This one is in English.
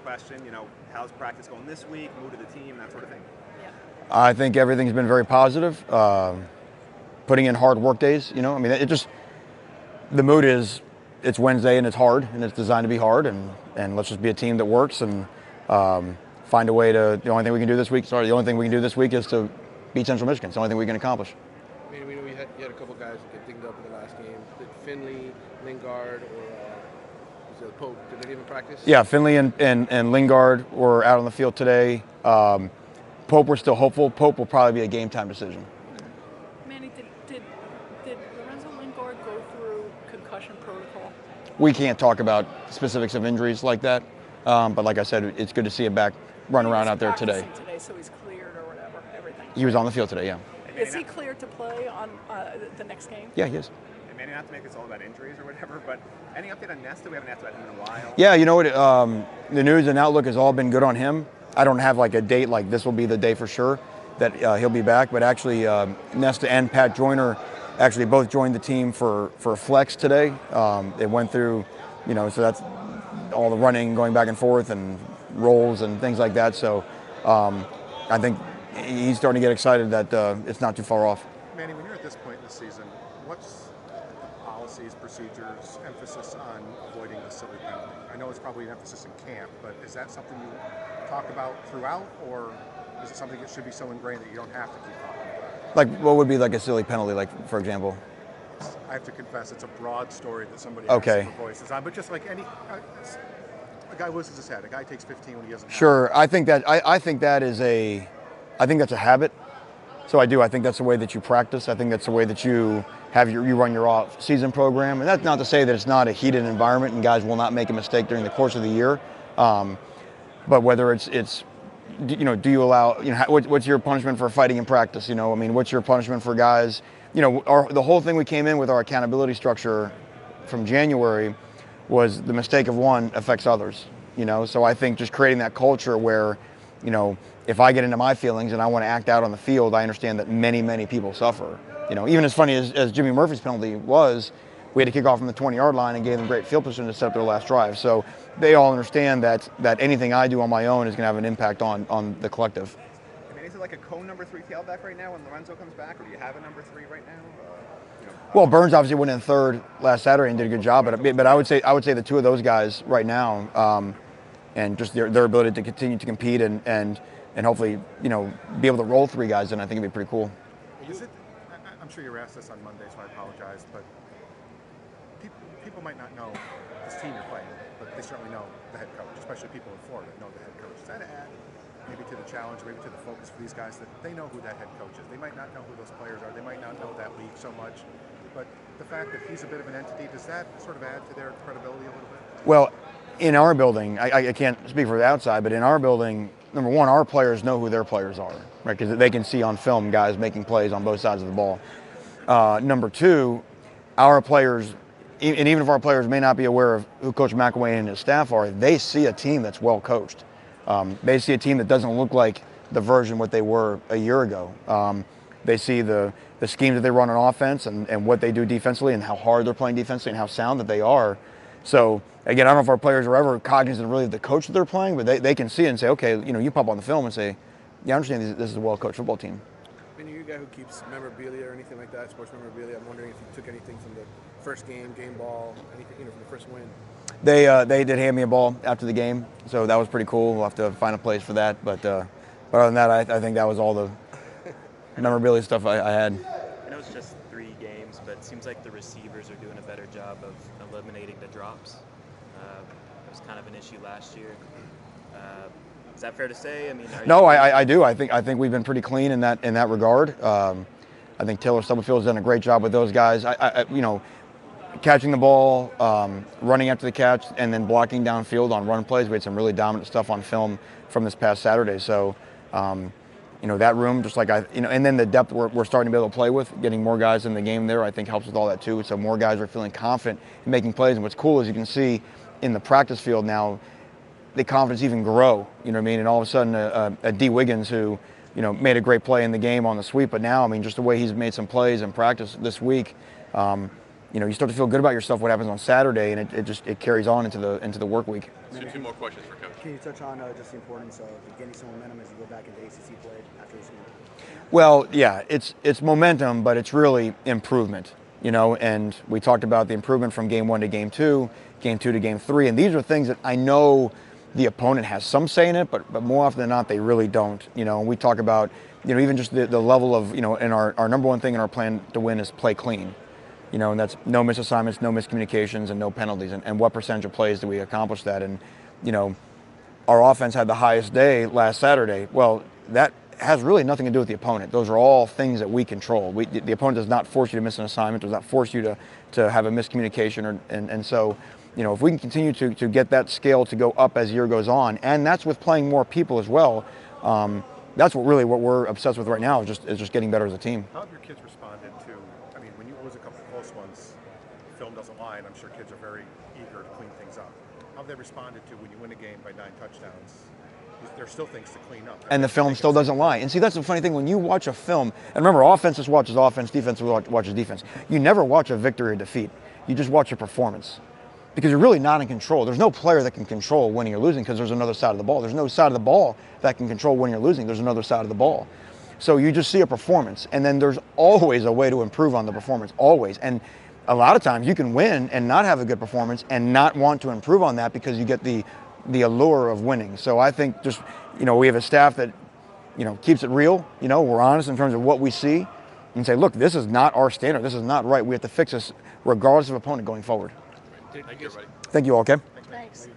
question. How's practice going this week? Mood of the team, that sort of thing. Yeah. I think everything's been very positive. Putting in hard work days, the mood is it's Wednesday and it's hard and it's designed to be hard and let's just be a team that works and find a way to. The only thing we can do this week. The only thing we can do this week is to beat Central Michigan. It's the only thing we can accomplish. I mean, we know you had a couple guys that get dinged up in the last game. Did Finley, Lingard, or was it Pope? Did they even practice? Yeah, Finley and Lingard were out on the field today. Pope, we're still hopeful. Pope will probably be a game time decision. Manny, did Lorenzo Lingard go through concussion protocol? We can't talk about specifics of injuries like that, but like I said, it's good to see him back run around out there today. So he's cleared or whatever, everything. He was on the field today, yeah. Is he cleared to play on the next game? Yeah, he is. And maybe not to make this all about injuries or whatever, but any update on Nesta? We haven't asked about him in a while. Yeah, you know what? The news and outlook has all been good on him. I don't have like a date like this will be the day for sure that he'll be back, but actually Nesta and Pat Joyner actually both joined the team for flex today. It went through, so that's all the running, going back and forth and rolls and things like that. So I think he's starting to get excited that it's not too far off. Manny, when you're at this point in the season, what's the policies, procedures, emphasis on avoiding the silly penalty? I know it's probably an emphasis in camp, but is that something you talk about throughout, or is it something that should be so ingrained that you don't have to keep talking about? Like, what would be like a silly penalty, like, for example? I have to confess, it's a broad story that somebody Okay. has voices on, but just like a guy loses his head, a guy takes 15 when he doesn't have Sure, I think that's a habit. So I think that's the way that you practice. I think that's the way that you run your off-season program. And that's not to say that it's not a heated environment and guys will not make a mistake during the course of the year. But whether it's do you allow, what's your punishment for fighting in practice? What's your punishment for guys? The whole thing we came in with our accountability structure from January was the mistake of one affects others. So I think just creating that culture where, if I get into my feelings and I want to act out on the field, I understand that many, many people suffer. Even as funny as Jimmy Murphy's penalty was, we had to kick off from the 20-yard line and gave them great field position to set up their last drive. So they all understand that anything I do on my own is going to have an impact on the collective. I mean, is it like a co-number 3 tailback right now when Lorenzo comes back, or do you have a number 3 right now? Well, Burns obviously went in third last Saturday and did a good job, but I would say the two of those guys right now, and just their ability to continue to compete and hopefully be able to roll 3 guys in, I think it'd be pretty cool. I'm sure you were asked this on Monday, so I apologize, but people might not know this team you're playing, but they certainly know the head coach, especially people in Florida know the head coach. Does that add maybe to the challenge, maybe to the focus for these guys that they know who that head coach is? They might not know who those players are. They might not know that league so much, but the fact that he's a bit of an entity, does that sort of add to their credibility a little bit? Well, in our building, I can't speak for the outside, but in our building, number one, our players know who their players are, right? Because they can see on film guys making plays on both sides of the ball. Number two, our players, and even if our players may not be aware of who Coach McElwain and his staff are, they see a team that's well coached. They see a team that doesn't look like the version what they were a year ago. They see the schemes that they run on offense and what they do defensively and how hard they're playing defensively and how sound that they are. So, again, I don't know if our players are ever cognizant really of the coach that they're playing, but they can see it and say, okay, you pop on the film and say, yeah, I understand this is a well-coached football team. I mean, you're a guy who keeps memorabilia or anything like that, sports memorabilia. I'm wondering if you took anything from the first game ball, anything, from the first win. They did hand me a ball after the game, so that was pretty cool. We'll have to find a place for that. But other than that, I think that was all the memorabilia stuff I had. I know it's just 3 games, but it seems like the receivers are doing a better job of eliminating the drops. It was kind of an issue last year. Is that fair to say? I mean, no, I do. I think we've been pretty clean in that regard. I think Taylor Stubblefield's done a great job with those guys. Catching the ball, running after the catch, and then blocking downfield on run plays. We had some really dominant stuff on film from this past Saturday. So, that room, just like and then the depth we're starting to be able to play with, getting more guys in the game there, I think helps with all that too. So more guys are feeling confident in making plays. And what's cool is you can see in the practice field now, the confidence even grow. You know what I mean? And all of a sudden, a D. Wiggins who, made a great play in the game on the sweep, but now, just the way he's made some plays in practice this week. you start to feel good about yourself. What happens on Saturday, and it carries on into the work week. So 2 more questions for Coach. Can you touch on just the importance of getting some momentum as you go back into ACC play after this game? Well, yeah, it's momentum, but it's really improvement. And we talked about the improvement from game 1 to game 2, game 2 to game 3, and these are things that I know the opponent has some say in it, but more often than not, they really don't. And we talk about, even just the level of, and our number one thing in our plan to win is play clean. And that's no misassignments, no miscommunications, and no penalties. And what percentage of plays do we accomplish that? And, our offense had the highest day last Saturday. Well, that has really nothing to do with the opponent. Those are all things that we control. The opponent does not force you to miss an assignment, does not force you to have a miscommunication. And so, if we can continue to get that scale to go up as the year goes on, and that's with playing more people as well, that's what we're obsessed with right now, is just getting better as a team. How have your kids responded to, when you lose a couple of close ones, film doesn't lie, and I'm sure kids are very eager to clean things up. How have they responded to when you win a game by 9 touchdowns? There's still things to clean up. And the film still doesn't lie. And see, that's the funny thing. When you watch a film, and remember, offense just watches offense, defense watches defense. You never watch a victory or defeat. You just watch a performance. Because you're really not in control. There's no player that can control winning or losing because there's another side of the ball. There's no side of the ball that can control winning or losing. There's another side of the ball. So you just see a performance, and then there's always a way to improve on the performance, always. And a lot of times you can win and not have a good performance and not want to improve on that because you get the allure of winning. So I think just, we have a staff that, keeps it real. We're honest in terms of what we see and say, look, this is not our standard. This is not right. We have to fix this regardless of opponent going forward. Thank you, everybody. Thank you all, okay? Thanks.